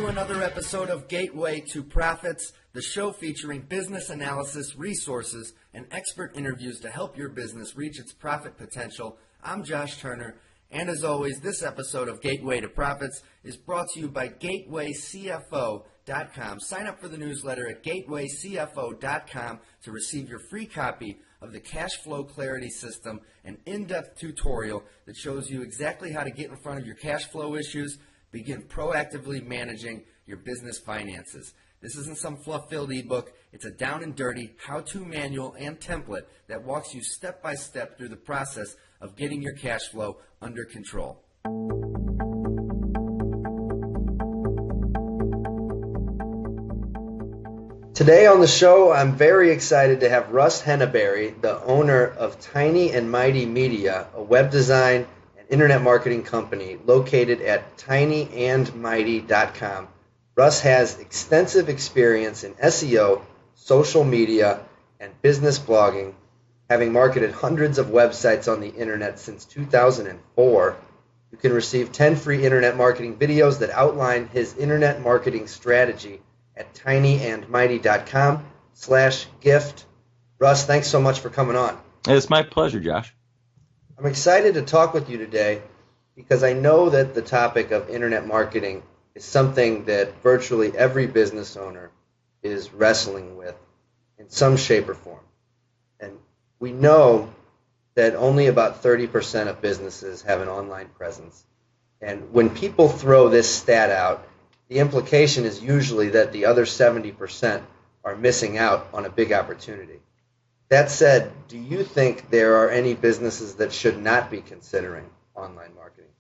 to another episode of Gateway to Profits, the show featuring business analysis, resources, and expert interviews to help your business reach its profit potential. I'm Josh Turner, and as always, this episode of Gateway to Profits is brought to you by GatewayCFO.com. Sign up for the newsletter at GatewayCFO.com to receive your free copy of the Cash Flow Clarity System, an in-depth tutorial that shows you exactly how to get in front of your cash flow issues, begin proactively managing your business finances. This isn't some fluff-filled ebook. It's a down-and-dirty how-to manual and template that walks you step-by-step through the process of getting your cash flow under control. Today on the show, I'm very excited to have Russ Henneberry, the owner of Tiny and Mighty Media, a web design and internet marketing company located at tinyandmighty.com. Russ has extensive experience in SEO, social media, and business blogging, having marketed hundreds of websites on the internet since 2004. You can receive 10 free internet marketing videos that outline his internet marketing strategy at tinyandmighty.com/gift. Russ, thanks so much for coming on. It's my pleasure, Josh. I'm excited to talk with you today because I know that the topic of internet marketing is something that virtually every business owner is wrestling with in some shape or form. And we know that only about 30% of businesses have an online presence. And when people throw this stat out, the implication is usually that the other 70% are missing out on a big opportunity. That said, do you think there are any businesses that should not be considering online marketing?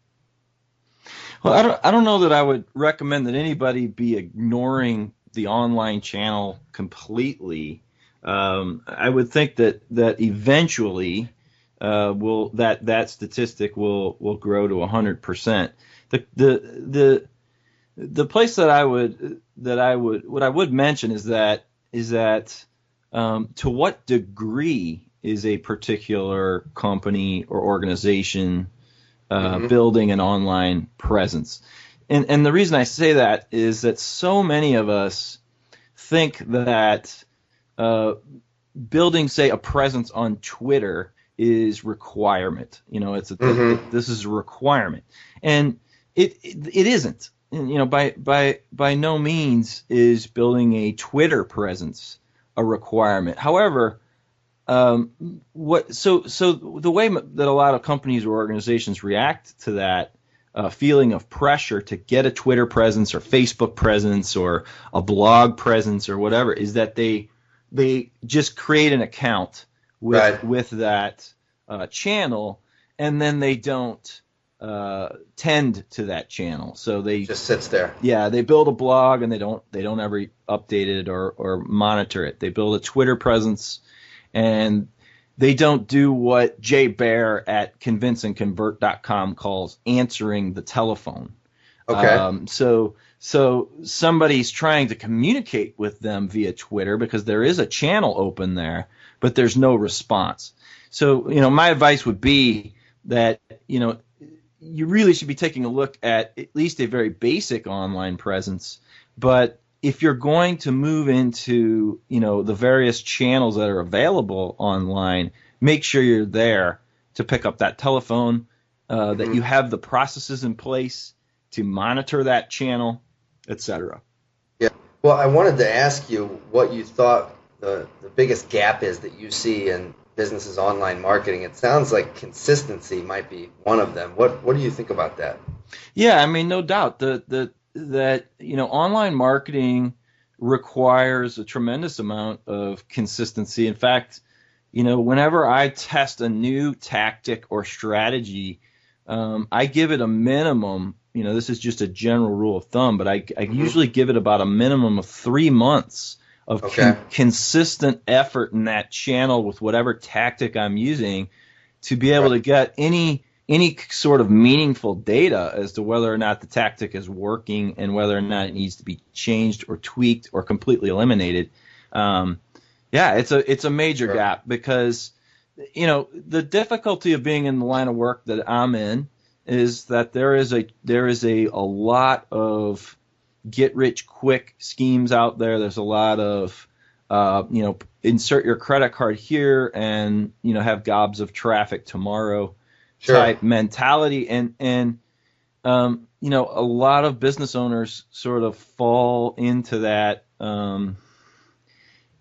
Well, I don't know that I would recommend that anybody be ignoring the online channel completely. I would think that eventually that statistic will grow to 100%. The place what I would mention is that to what degree is a particular company or organization building an online presence, and the reason I say that is that so many of us think that building, say, a presence on Twitter is requirement. This is a requirement, and it isn't. And, by no means is building a Twitter presence a requirement. However, so the way that a lot of companies or organizations react to that feeling of pressure to get a Twitter presence or Facebook presence or a blog presence or whatever is that they just create an account with that channel, and then they don't tend to that channel, so they just sits there. Yeah, they build a blog and they don't ever update it or monitor it. They build a Twitter presence, and they don't do what Jay Baer at convinceandconvert.com calls answering the telephone. Okay. So somebody's trying to communicate with them via Twitter because there is a channel open there, but there's no response. So my advice would be that you really should be taking a look at least a very basic online presence. But if you're going to move into, the various channels that are available online, make sure you're there to pick up that telephone, that you have the processes in place to monitor that channel, etc. Yeah. Well, I wanted to ask you what you thought the biggest gap is that you see in businesses' online marketing. It sounds like consistency might be one of them. What do you think about that? Yeah, no doubt that online marketing requires a tremendous amount of consistency. In fact, whenever I test a new tactic or strategy, I give it a minimum. This is just a general rule of thumb, but I usually give it about a minimum of 3 months of consistent effort in that channel with whatever tactic I'm using to be able to get any sort of meaningful data as to whether or not the tactic is working and whether or not it needs to be changed or tweaked or completely eliminated. It's a major gap because the difficulty of being in the line of work that I'm in is that there is a lot of get rich quick schemes out there. There's a lot of insert your credit card here and have gobs of traffic tomorrow type mentality, and a lot of business owners sort of fall into that.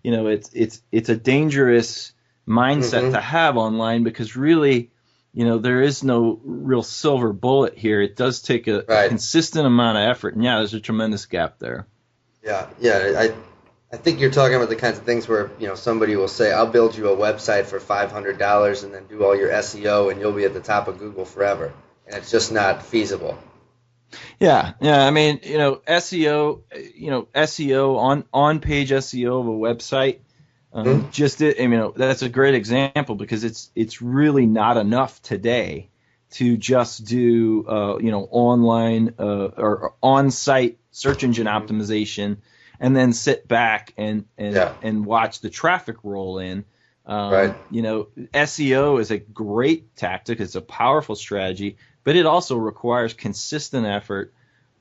It's a dangerous mindset to have online, because really, there is no real silver bullet here. It does take a consistent amount of effort, and there's a tremendous gap there. Yeah. I think you're talking about the kinds of things where somebody will say, "I'll build you a website for $500 and then do all your SEO, and you'll be at the top of Google forever," and it's just not feasible. Yeah. I mean, SEO, on-page SEO of a website. That's a great example, because it's really not enough today to just do online or on-site search engine optimization and then sit back and watch the traffic roll in. SEO is a great tactic. It's a powerful strategy, but it also requires consistent effort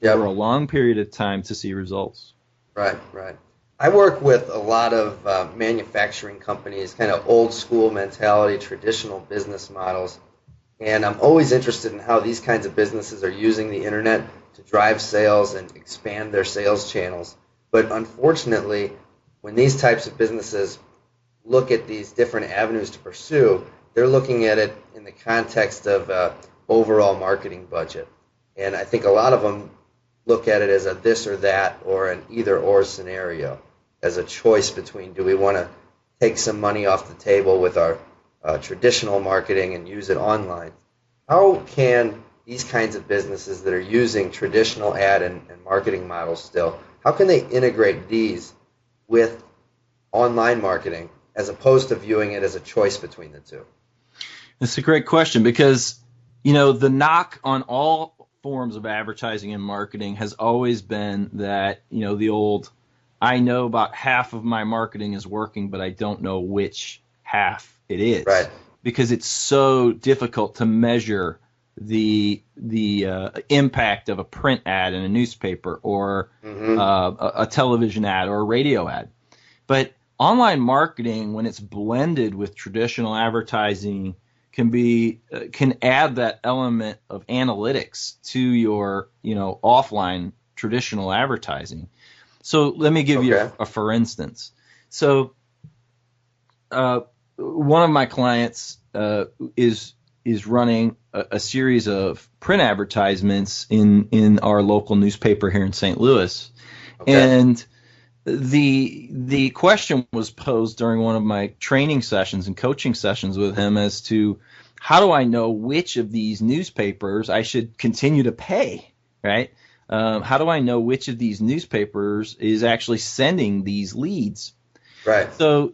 over a long period of time to see results. Right. I work with a lot of manufacturing companies, kind of old school mentality, traditional business models, and I'm always interested in how these kinds of businesses are using the internet to drive sales and expand their sales channels. But unfortunately, when these types of businesses look at these different avenues to pursue, they're looking at it in the context of overall marketing budget. And I think a lot of them look at it as a this or that, or an either or scenario, as a choice between, do we want to take some money off the table with our traditional marketing and use it online? How can these kinds of businesses that are using traditional ad and marketing models still, how can they integrate these with online marketing as opposed to viewing it as a choice between the two? That's a great question, because the knock on all forms of advertising and marketing has always been that the old, I know about half of my marketing is working, but I don't know which half it is, because it's so difficult to measure the impact of a print ad in a newspaper, or a television ad, or a radio ad. But online marketing, when it's blended with traditional advertising, can add that element of analytics to your offline traditional advertising. So let me give you a for instance. So one of my clients is running a series of print advertisements in our local newspaper here in St. Louis. And the question was posed during one of my training sessions and coaching sessions with him as to, how do I know which of these newspapers I should continue to pay, right? How do I know which of these newspapers is actually sending these leads? Right. So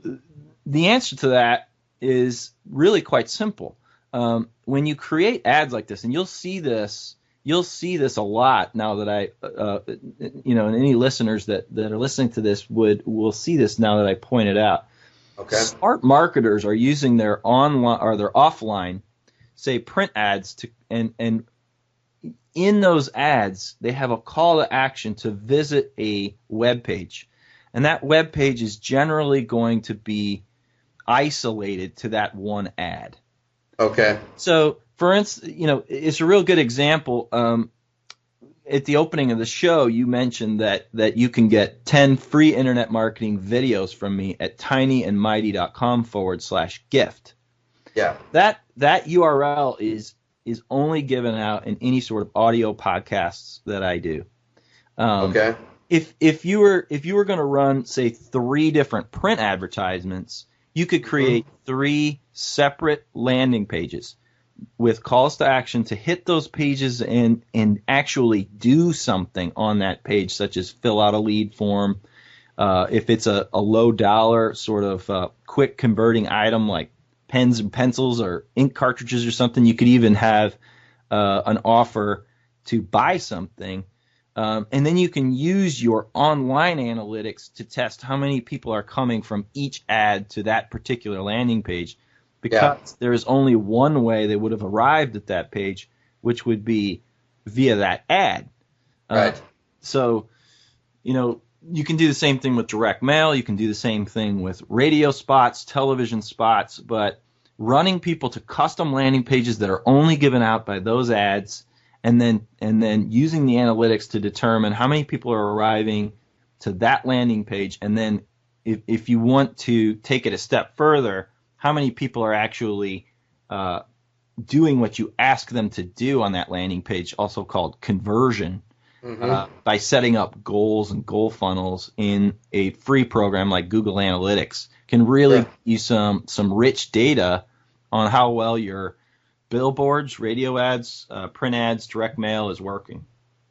the answer to that is really quite simple. When you create ads like this, and you'll see this a lot now that and any listeners that are listening to this will see this now that I point it out. Smart marketers are using their online or their offline, say, print ads and in those ads they have a call to action to visit a web page, and that web page is generally going to be isolated to that one ad. So, for instance, it's a real good example. At the opening of the show, you mentioned that you can get 10 free internet marketing videos from me at tinyandmighty.com/gift. Yeah. That URL is only given out in any sort of audio podcasts that I do. If you were going to run, say, 3 different print advertisements, you could create 3 separate landing pages with calls to action to hit those pages and actually do something on that page, such as fill out a lead form. If it's a low dollar sort of quick converting item like pens and pencils or ink cartridges or something, you could even have an offer to buy something. And then you can use your online analytics to test how many people are coming from each ad to that particular landing page, because there is only one way they would have arrived at that page, which would be via that ad. Right. So you can do the same thing with direct mail. You can do the same thing with radio spots, television spots, but running people to custom landing pages that are only given out by those ads, and then using the analytics to determine how many people are arriving to that landing page, and then if you want to take it a step further, how many people are actually doing what you ask them to do on that landing page, also called conversion. By setting up goals and goal funnels in a free program like Google Analytics, can really give you some rich data on how well your billboards, radio ads, print ads, direct mail is working.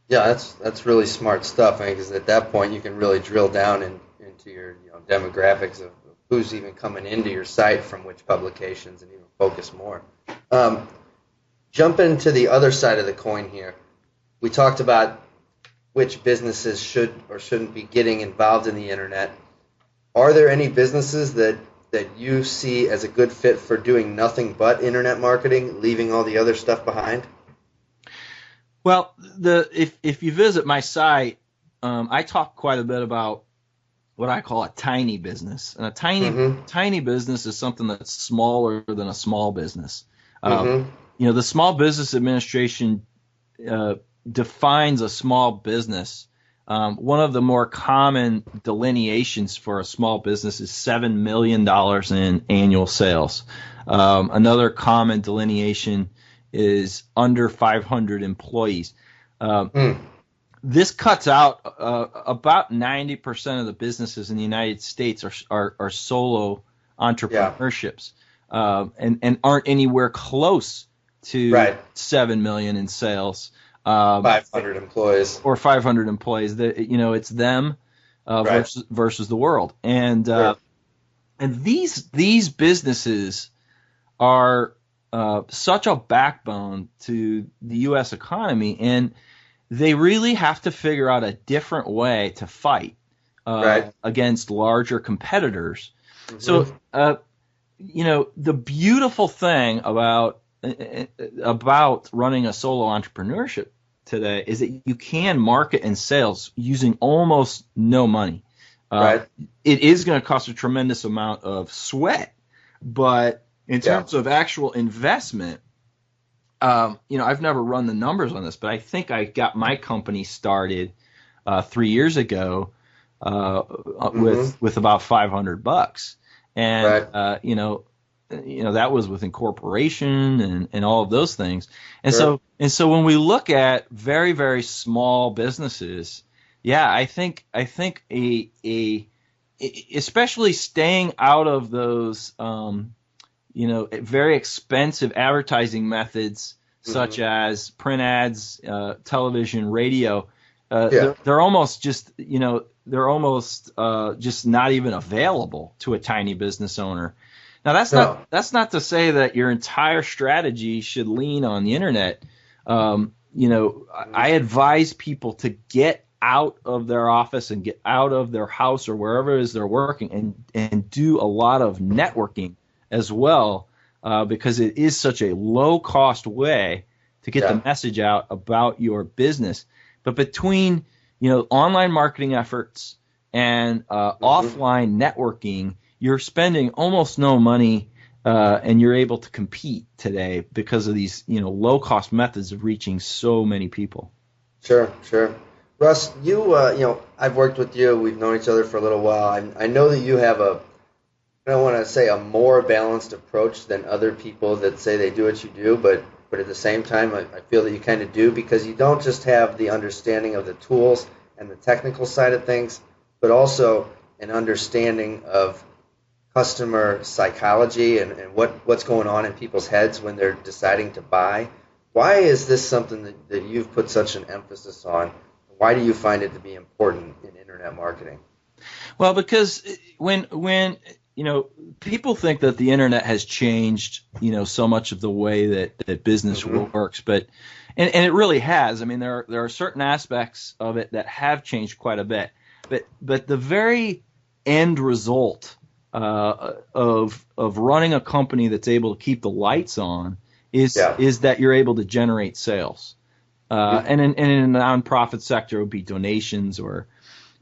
Yeah, that's really smart stuff. Because at that point you can really drill down into your demographics of who's even coming into your site from which publications, and even focus more. Jumping to the other side of the coin here, we talked about which businesses should or shouldn't be getting involved in the internet. Are there any businesses that you see as a good fit for doing nothing but internet marketing, leaving all the other stuff behind? Well, if you visit my site, I talk quite a bit about what I call a tiny business. And a tiny business is something that's smaller than a small business. The Small Business Administration defines a small business. One of the more common delineations for a small business is $7 million in annual sales. Another common delineation is under 500 employees. This cuts out about 90% of the businesses in the United States are solo entrepreneurships, and aren't anywhere close to 7 million in sales. 500 employees. Or 500 employees. It's them versus the world. And these businesses are such a backbone to the U.S. economy, and they really have to figure out a different way to fight against larger competitors. So, the beautiful thing about running a solo entrepreneurship today is that you can market and sales using almost no money. It is going to cost a tremendous amount of sweat, but in terms of actual investment, I've never run the numbers on this, but I think I got my company started 3 years ago with about $500, and that was with incorporation and all of those things. And so when we look at very, very small businesses, I think especially staying out of those very expensive advertising methods such as print ads, television, radio, they're almost just not even available to a tiny business owner. Now that's not to say that your entire strategy should lean on the internet. I advise people to get out of their office and get out of their house or wherever it is they're working and do a lot of networking as well, because it is such a low cost way to get the message out about your business. But between online marketing efforts and offline networking, you're spending almost no money, and you're able to compete today because of these low cost methods of reaching so many people. Sure. Russ, I've worked with you. We've known each other for a little while. I know that you have I don't want to say a more balanced approach than other people that say they do what you do, but at the same time, I feel that you kind of do, because you don't just have the understanding of the tools and the technical side of things, but also an understanding of customer psychology and what's going on in people's heads when they're deciding to buy. Why is this something that you've put such an emphasis on? Why do you find it to be important in internet marketing? Well, because when people think that the internet has changed, so much of the way that business works, but and it really has. I mean, there are certain aspects of it that have changed quite a bit, but the very end result of running a company that's able to keep the lights on is that you're able to generate sales. And in a nonprofit sector, it would be donations or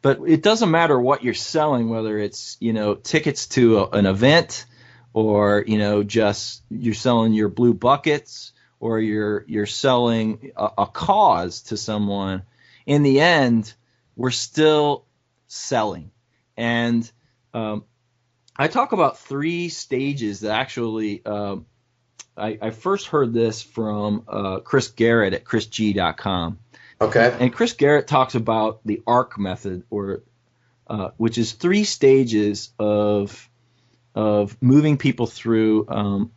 But it doesn't matter what you're selling, whether it's, tickets to an event, or, just you're selling your blue buckets, or you're selling a cause to someone. In the end, we're still selling. And I talk about 3 stages that actually I first heard this from Chris Garrett at chrisg.com. Okay. And Chris Garrett talks about the ARC method, which is 3 stages of moving people through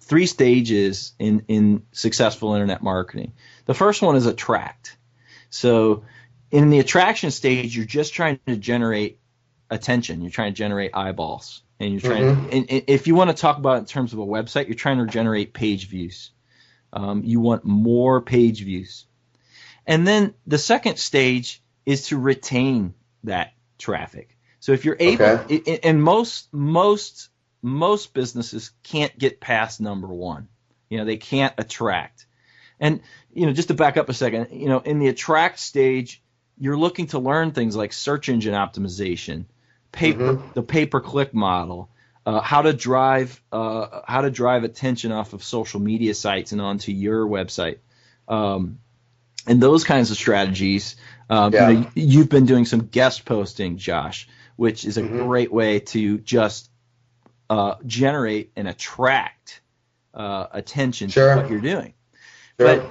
3 stages in successful internet marketing. The first one is attract. So in the attraction stage, you're just trying to generate attention. You're trying to generate eyeballs. And you're trying and if you want to talk about it in terms of a website, you're trying to generate page views. You want more page views. And then the second stage is to retain that traffic. So if you're able, and most businesses can't get past number 1. They can't attract. And just to back up a second, in the attract stage, you're looking to learn things like search engine optimization, the pay-per-click model, how to drive attention off of social media sites and onto your website. And those kinds of strategies. You've been doing some guest posting, Josh, which is a great way to just generate and attract attention to what you're doing. Sure.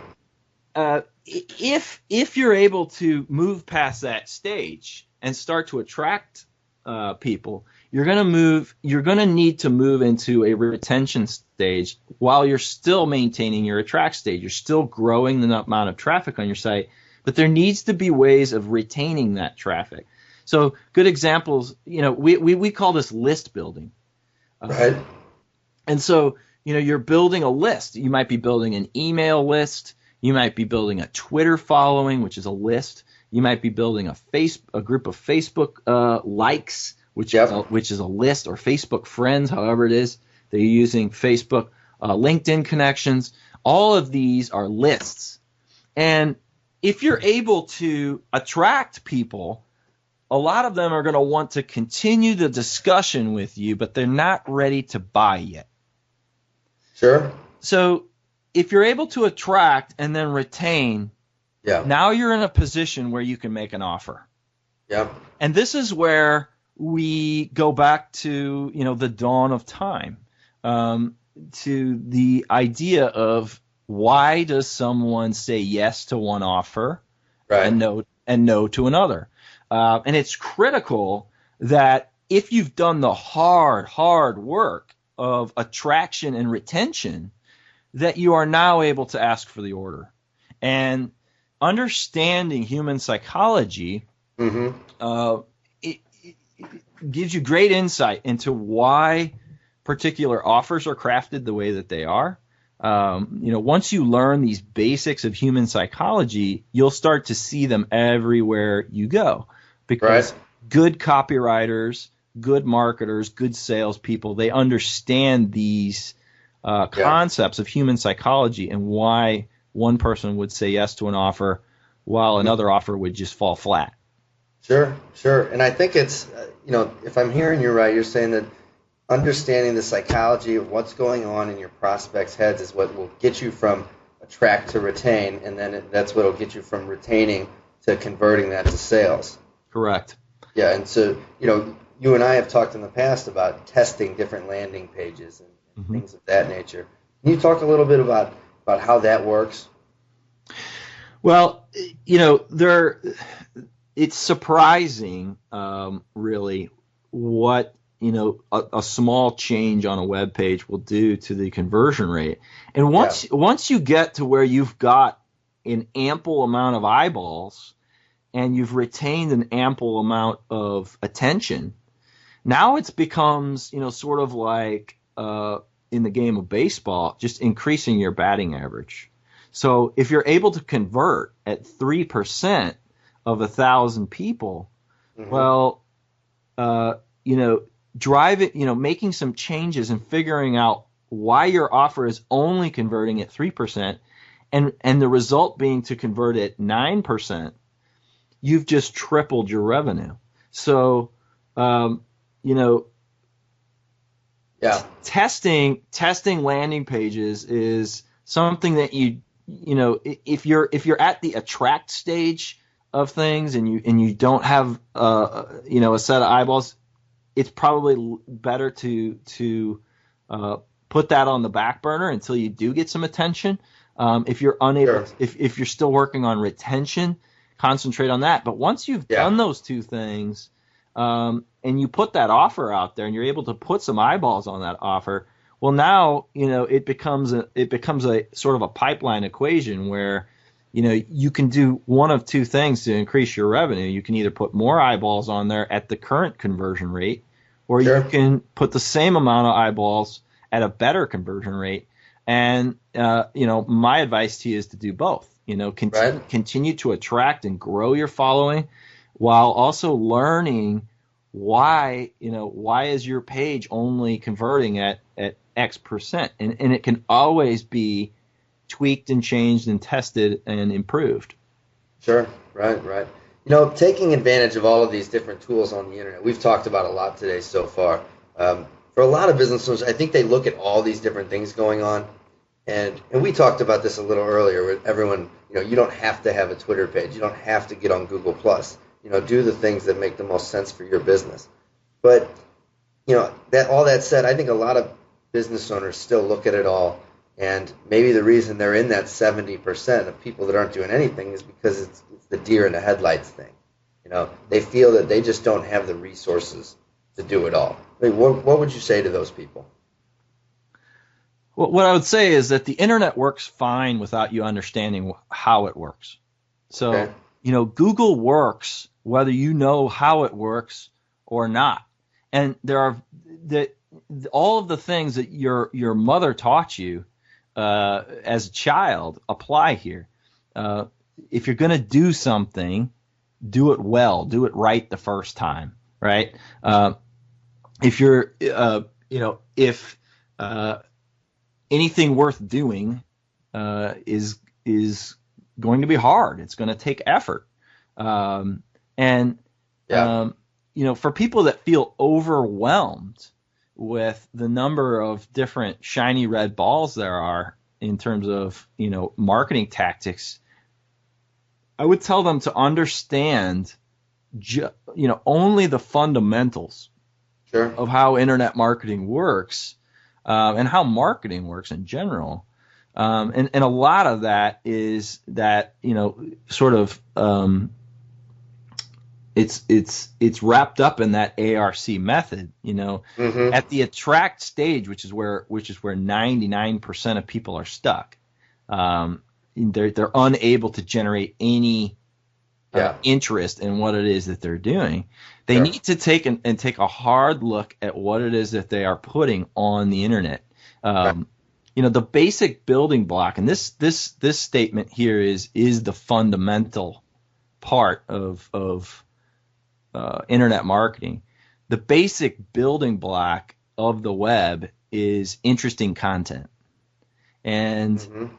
But if you're able to move past that stage and start to attract people, you're going to need to move into a retention stage while you're still maintaining your attract stage. You're still growing the amount of traffic on your site, but there needs to be ways of retaining that traffic. So good examples, we call this list building. Right. And so, you're building a list. You might be building an email list. You might be building a Twitter following, which is a list. You might be building a group of Facebook likes, which is a list, or Facebook friends, however it is that you're using, Facebook, LinkedIn connections. All of these are lists. And if you're able to attract people, a lot of them are going to want to continue the discussion with you, but they're not ready to buy yet. Sure. So if you're able to attract and then retain, now you're in a position where you can make an offer. Yeah. And this is where we go back to, the dawn of time, to the idea of why does someone say yes to one offer and no to another? And it's critical that if you've done the hard work of attraction and retention, that you are now able to ask for the order. And understanding human psychology it gives you great insight into why particular offers are crafted the way that they are. Once you learn these basics of human psychology, you'll start to see them everywhere you go, because good copywriters, good marketers, good salespeople, they understand these concepts of human psychology and why one person would say yes to an offer while another offer would just fall flat. Sure. And I think it's, if I'm hearing you right, you're saying that understanding the psychology of what's going on in your prospects' heads is what will get you from attract to retain, and then that's what will get you from retaining to converting that to sales. Correct. Yeah, and so, you and I have talked in the past about testing different landing pages and things of that nature. Can you talk a little bit about how that works? Well, it's surprising, really, what a small change on a web page will do to the conversion rate. And once you get to where you've got an ample amount of eyeballs and you've retained an ample amount of attention, now it becomes sort of like in the game of baseball, just increasing your batting average. So if you're able to convert at 3% of 1,000 people, drive it, making some changes and figuring out why your offer is only converting at 3%, and the result being to convert at 9%, you've just tripled your revenue. So, you know, Yeah. testing landing pages is something that you know, if you're at the attract stage of things and you don't have you know, a set of eyeballs, it's probably better to put that on the back burner until you do get some attention. If you're unable, Sure. if you're still working on retention, concentrate on that. But once you've done those two things, and you put that offer out there, and you're able to put some eyeballs on that offer, well, now you know it becomes a sort of a pipeline equation where you know you can do one of two things to increase your revenue. You can either put more eyeballs on there at the current conversion rate, or Sure. you can put the same amount of eyeballs at a better conversion rate. And you know, my advice to you is to do both. You know, continue to attract and grow your following, while also learning why is your page only converting at X%, and it can always be tweaked and changed and tested and improved. Sure. Right. You know, taking advantage of all of these different tools on the internet, we've talked about a lot today so far. For a lot of business owners, I think they look at all these different things going on, and we talked about this a little earlier with everyone. You know, you don't have to have a Twitter page. You don't have to get on Google Plus. You know, do the things that make the most sense for your business. But, you know, all that said, I think a lot of business owners still look at it all, and maybe the reason they're in that 70% of people that aren't doing anything is because it's the deer in the headlights thing. You know, they feel that they just don't have the resources to do it all. I mean, what would you say to those people? Well, what I would say is that the internet works fine without you understanding how it works. So, okay, you know, Google works whether you know how it works or not. And there are all of the things that your mother taught you as a child apply here. If you're going to do something, do it well, do it right the first time, right? If you're, you know, if anything worth doing is going to be hard, it's going to take effort, you know, for people that feel overwhelmed with the number of different shiny red balls there are in terms of, you know, marketing tactics, I would tell them to understand, you know, only the fundamentals of how internet marketing works, and how marketing works in general. And a lot of that is that, you know, sort of, it's wrapped up in that ARC method, you know, at the attract stage, which is where 99% of people are stuck. They're unable to generate any interest in what it is that they're doing. They need to take a hard look at what it is that they are putting on the internet. You know, the basic building block, and this statement here is the fundamental part of internet marketing. The basic building block of the web is interesting content. And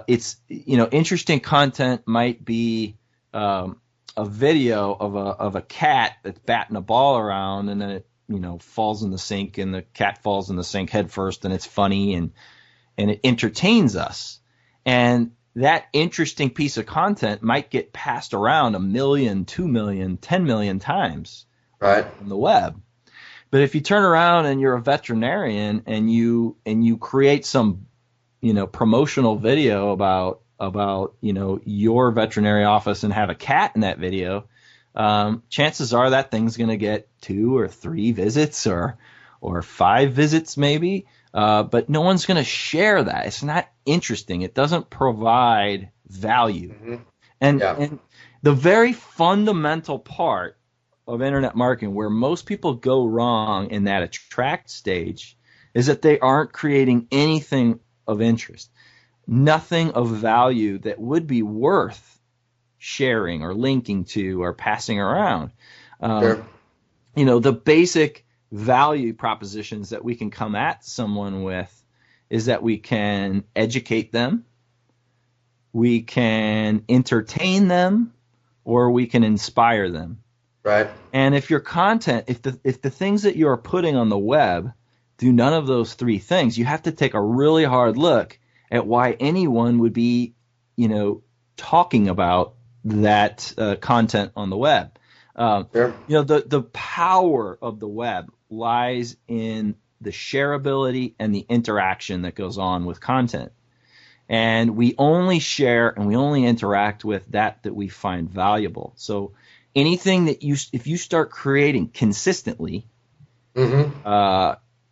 it's, you know, interesting content might be a video of a cat that's batting a ball around, and then it, you know, falls in the sink, and the cat falls in the sink head first, and it's funny and it entertains us. And that interesting piece of content might get passed around 1 million, 2 million, 10 million times on the web. But if you turn around and you're a veterinarian and you create some, you know, promotional video about, you know, your veterinary office and have a cat in that video, chances are that thing's going to get 2 or 3 visits or 5 visits maybe. But no one's going to share that. It's not interesting. It doesn't provide value. And the very fundamental part of internet marketing, where most people go wrong in that attract stage, is that they aren't creating anything of interest, nothing of value that would be worth sharing or linking to or passing around. You know, the basic value propositions that we can come at someone with is that we can educate them, we can entertain them, or we can inspire them. Right. And if your content, if the things that you're putting on the web do none of those three things, you have to take a really hard look at why anyone would be, talking about that content on the web. Sure. The power of the web lies in the shareability and the interaction that goes on with content. And we only share and we only interact with that we find valuable. So anything if you start creating consistently,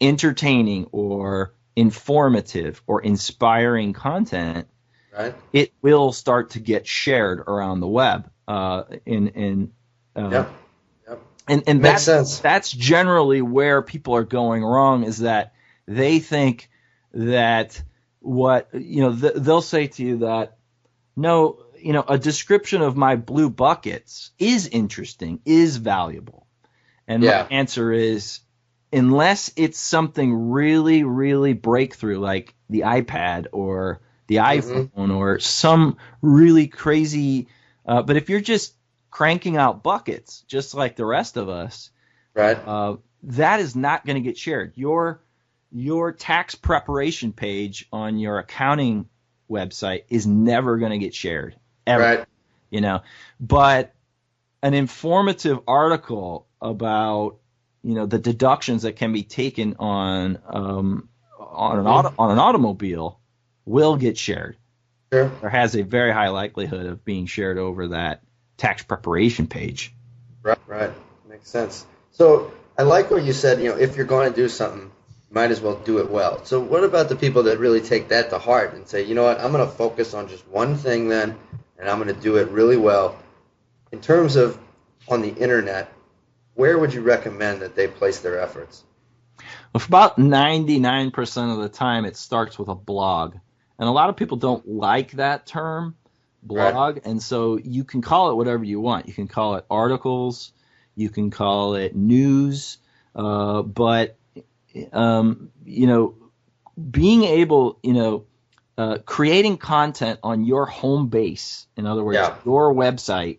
entertaining or informative or inspiring content, right, it will start to get shared around the web. And makes sense. That's generally where people are going wrong, is that they think that they'll say to you that, no, a description of my blue buckets is interesting, is valuable. And my answer is, unless it's something really, really breakthrough, like the iPad or the iPhone or some really crazy, but if you're just cranking out buckets, just like the rest of us, right, that is not going to get shared. Your tax preparation page on your accounting website is never going to get shared, ever. Right. But an informative article about the deductions that can be taken on an automobile will get shared. Sure. Or has a very high likelihood of being shared over that tax preparation page. Right. Makes sense. So I like what you said, if you're going to do something, you might as well do it well. So what about the people that really take that to heart and say, you know what, I'm going to focus on just one thing then, and I'm going to do it really well. In terms of on the internet, where would you recommend that they place their efforts? Well, for about 99% of the time, it starts with a blog. And a lot of people don't like that term, blog, and so you can call it whatever you want. You can call it articles, you can call it news, but being able, creating content on your home base, in other words, your website,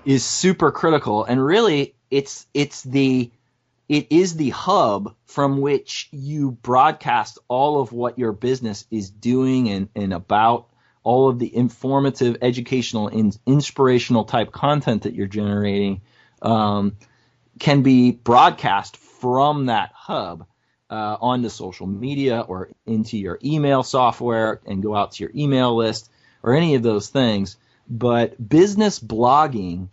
is super critical. And really, it is the hub from which you broadcast all of what your business is doing and about. All of the informative, educational, and inspirational type content that you're generating can be broadcast from that hub onto social media or into your email software and go out to your email list or any of those things. But business blogging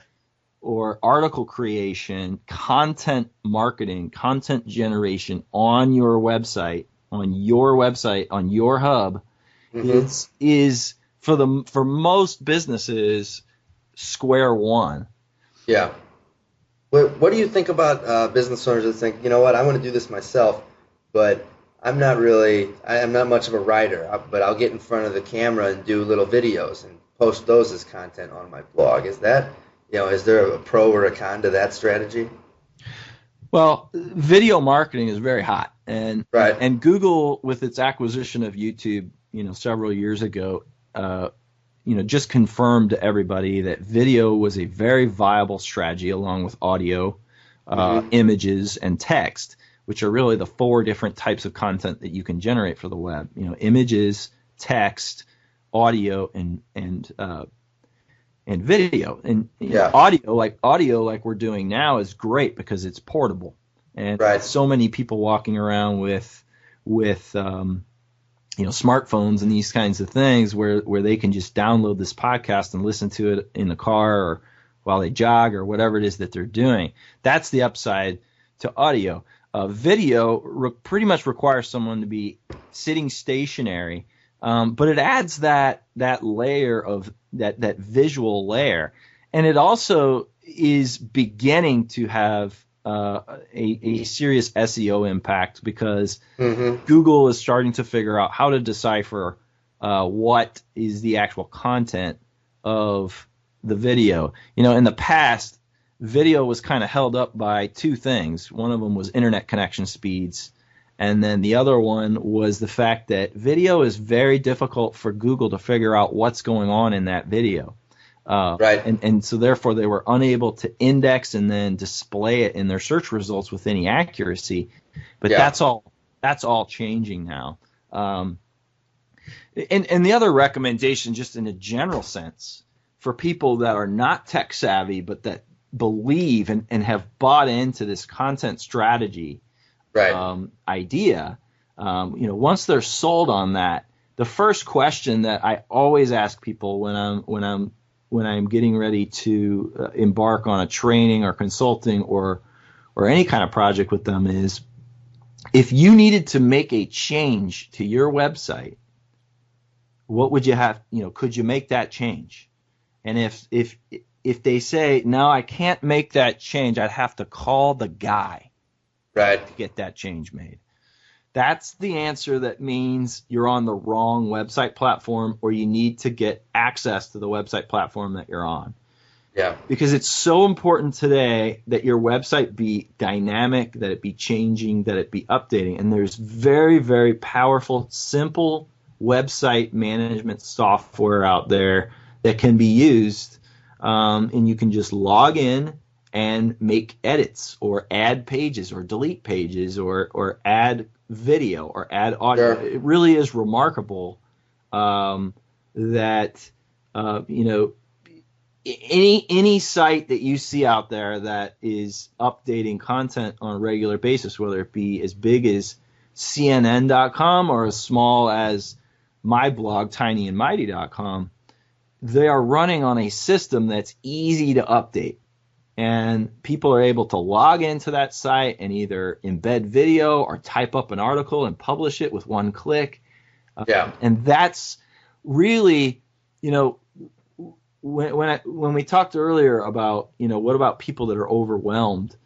or article creation, content marketing, content generation on your website, on your hub, is for most businesses square one. Yeah. What do you think about business owners that think, you know what, I want to do this myself, but I'm not much of a writer, but I'll get in front of the camera and do little videos and post those as content on my blog. Is there a pro or a con to that strategy? Well, video marketing is very hot, and Google, with its acquisition of YouTube, several years ago, just confirmed to everybody that video was a very viable strategy, along with audio, images, and text, which are really the four different types of content that you can generate for the web. Images, text, audio, and video. And audio like we're doing now is great because it's portable, and so many people walking around with smartphones and these kinds of things where they can just download this podcast and listen to it in the car or while they jog or whatever it is that they're doing. That's the upside to audio. Video pretty much requires someone to be sitting stationary, but it adds that layer of that visual layer, and it also is beginning to have a serious SEO impact because Google is starting to figure out how to decipher what is the actual content of the video. In the past, video was kind of held up by two things. One of them was internet connection speeds, and then the other one was the fact that video is very difficult for Google to figure out what's going on in that video. Right. And so therefore they were unable to index and then display it in their search results with any accuracy. But Yeah. that's all changing now. And the other recommendation, just in a general sense, for people that are not tech savvy but that believe and have bought into this content strategy idea, once they're sold on that, the first question that I always ask people when I'm getting ready to embark on a training or consulting or any kind of project with them is, if you needed to make a change to your website, what would you have? Could you make that change? And if they say, no, I can't make that change, I'd have to call the guy to get that change made. That's the answer that means you're on the wrong website platform, or you need to get access to the website platform that you're on. Yeah. Because it's so important today that your website be dynamic, that it be changing, that it be updating. And there's very, very powerful, simple website management software out there that can be used, and you can just log in and make edits or add pages or delete pages or add video or add audio. Sure. It really is remarkable that any site that you see out there that is updating content on a regular basis, whether it be as big as CNN.com or as small as my blog, tinyandmighty.com, they are running on a system that's easy to update. And people are able to log into that site and either embed video or type up an article and publish it with one click. And that's really, when we talked earlier about, what about people that are overwhelmed?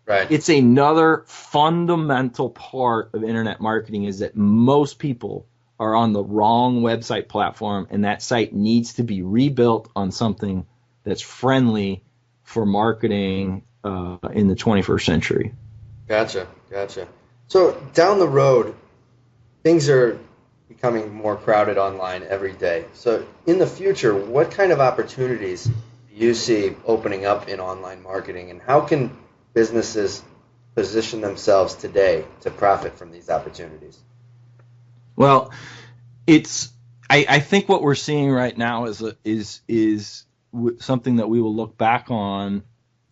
Right. It's another fundamental part of internet marketing is that most people are on the wrong website platform, and that site needs to be rebuilt on something that's friendly for marketing in the 21st century. Gotcha. So down the road, things are becoming more crowded online every day. So in the future, what kind of opportunities do you see opening up in online marketing, and how can businesses position themselves today to profit from these opportunities? Well, I think what we're seeing right now is something that we will look back on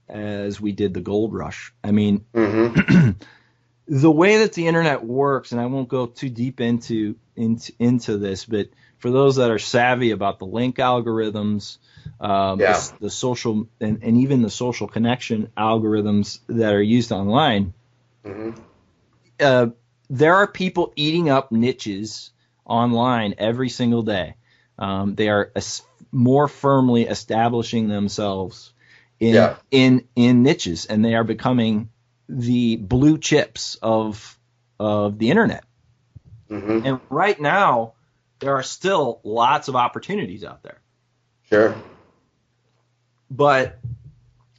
as we did the gold rush. I mean, the way that the internet works, and I won't go too deep into this, but for those that are savvy about the link algorithms, the social and even the social connection algorithms that are used online, there are people eating up niches online every single day. They are more firmly establishing themselves in niches, and they are becoming the blue chips of the internet. And right now, there are still lots of opportunities out there. Sure. But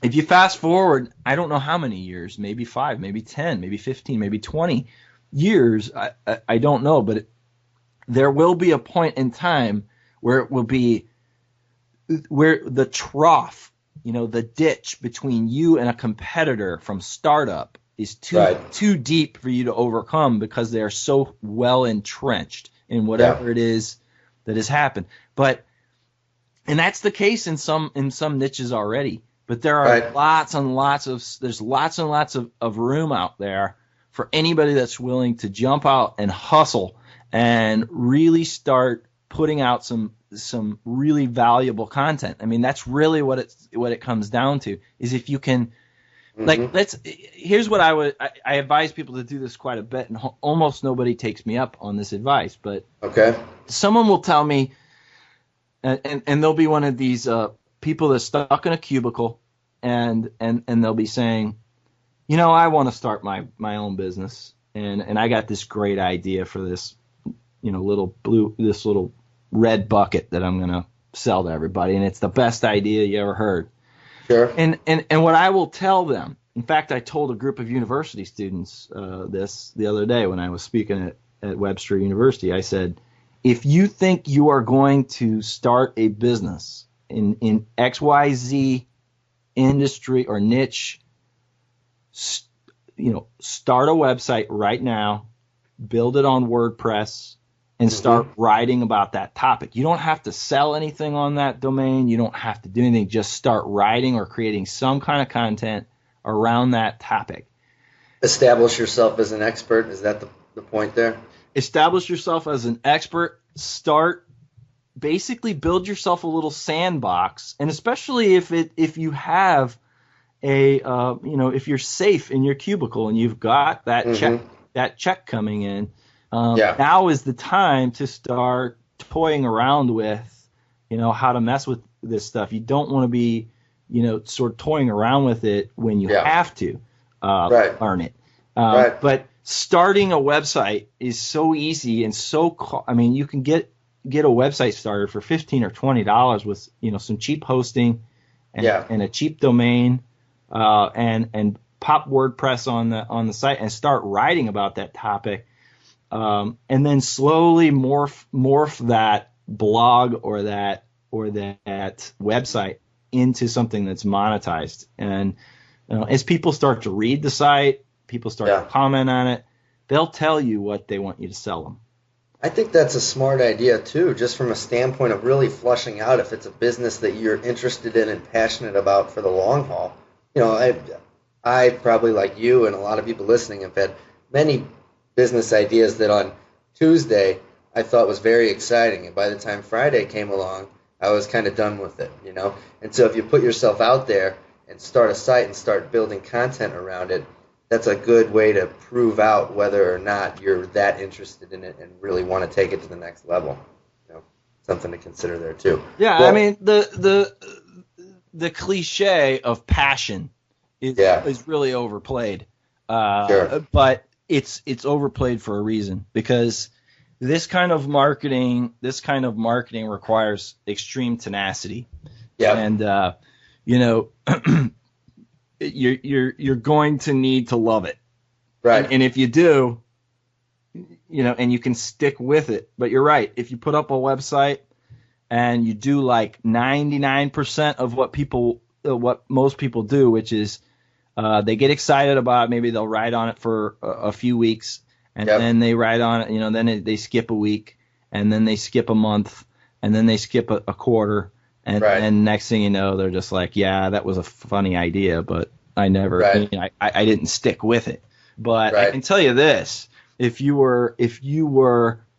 if you fast forward, I don't know how many years, maybe 5, maybe 10, maybe 15, maybe 20 years, I don't know, but there will be a point in time where it will be where the trough, the ditch between you and a competitor from startup is too deep for you to overcome, because they are so well entrenched in whatever it is that has happened. And that's the case in some niches already. But there are lots and lots of room out there for anybody that's willing to jump out and hustle and really start putting out some really valuable content. I mean, that's really what it comes down to, is if you can, here's what I advise people to do this quite a bit, and almost nobody takes me up on this advice, but someone will tell me, and they'll be one of these people that's stuck in a cubicle, and they'll be saying, I want to start my own business, and I got this great idea for this, this little red bucket that I'm going to sell to everybody, and it's the best idea you ever heard. Sure. And what I will tell them, in fact, I told a group of university students this the other day when I was speaking at Webster University. I said, if you think you are going to start a business in XYZ industry or niche, start a website right now, build it on WordPress, and start writing about that topic. You don't have to sell anything on that domain. You don't have to do anything. Just start writing or creating some kind of content around that topic. Establish yourself as an expert. Is that the point there? Establish yourself as an expert. Basically build yourself a little sandbox, and especially if you have if you're safe in your cubicle and you've got that check coming in, now is the time to start toying around with how to mess with this stuff. You don't want to be sort of toying around with it when you have to learn it. But starting a website is so easy and you can get a website started for $15 or $20 with some cheap hosting and a cheap domain, and pop WordPress on the site and start writing about that topic, and then slowly morph that blog or that website into something that's monetized. And as people start to read the site, people start to comment on it, they'll tell you what they want you to sell them. I think that's a smart idea too, just from a standpoint of really flushing out if it's a business that you're interested in and passionate about for the long haul. I probably, like you and a lot of people listening, have had many business ideas that on Tuesday I thought was very exciting, and by the time Friday came along, I was kind of done with it, And so if you put yourself out there and start a site and start building content around it, that's a good way to prove out whether or not you're that interested in it and really want to take it to the next level. Something to consider there too. Yeah, well, I mean the cliche of passion is really overplayed. But it's overplayed for a reason, because this kind of marketing requires extreme tenacity. Yeah. And you're going to need to love it. Right. And if you do, and you can stick with it. But you're right. If you put up a website and you do like 99% of what most people do, which is they get excited about it. Maybe they'll write on it for a few weeks, and then they write on it, then they skip a week, and then they skip a month, and then they skip a quarter. And then next thing you know, they're just like, yeah, that was a funny idea, but I never, I didn't stick with it. But I can tell you this: if you were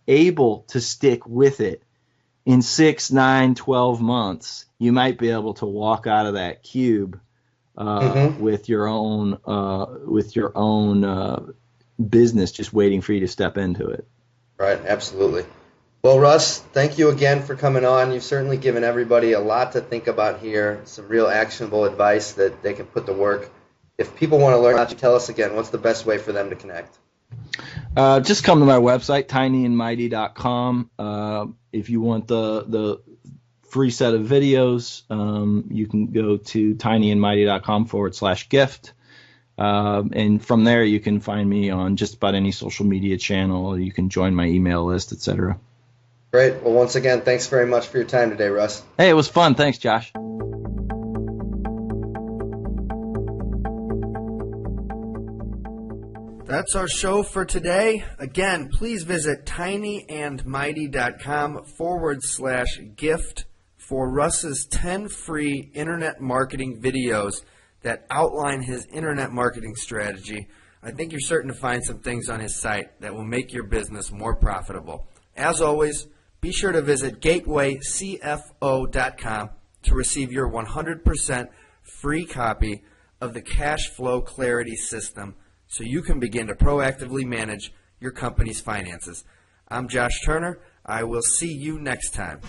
able to stick with it in 6, 9, 12 months, you might be able to walk out of that cube with your own business just waiting for you to step into it. Right, absolutely. Well, Russ, thank you again for coming on. You've certainly given everybody a lot to think about here, some real actionable advice that they can put to work. If people want to learn about you, tell us again, what's the best way for them to connect? Just come to my website, tinyandmighty.com. If you want the free set of videos, you can go to tinyandmighty.com/gift. And from there, you can find me on just about any social media channel. You can join my email list, etc. Great. Well, once again, thanks very much for your time today, Russ. Hey, it was fun. Thanks, Josh. That's our show for today. Again, please visit tinyandmighty.com/gift for Russ's 10 free internet marketing videos that outline his internet marketing strategy. I think you're certain to find some things on his site that will make your business more profitable. As always, be sure to visit gatewaycfo.com to receive your 100% free copy of the Cash Flow Clarity System so you can begin to proactively manage your company's finances. I'm Josh Turner. I will see you next time.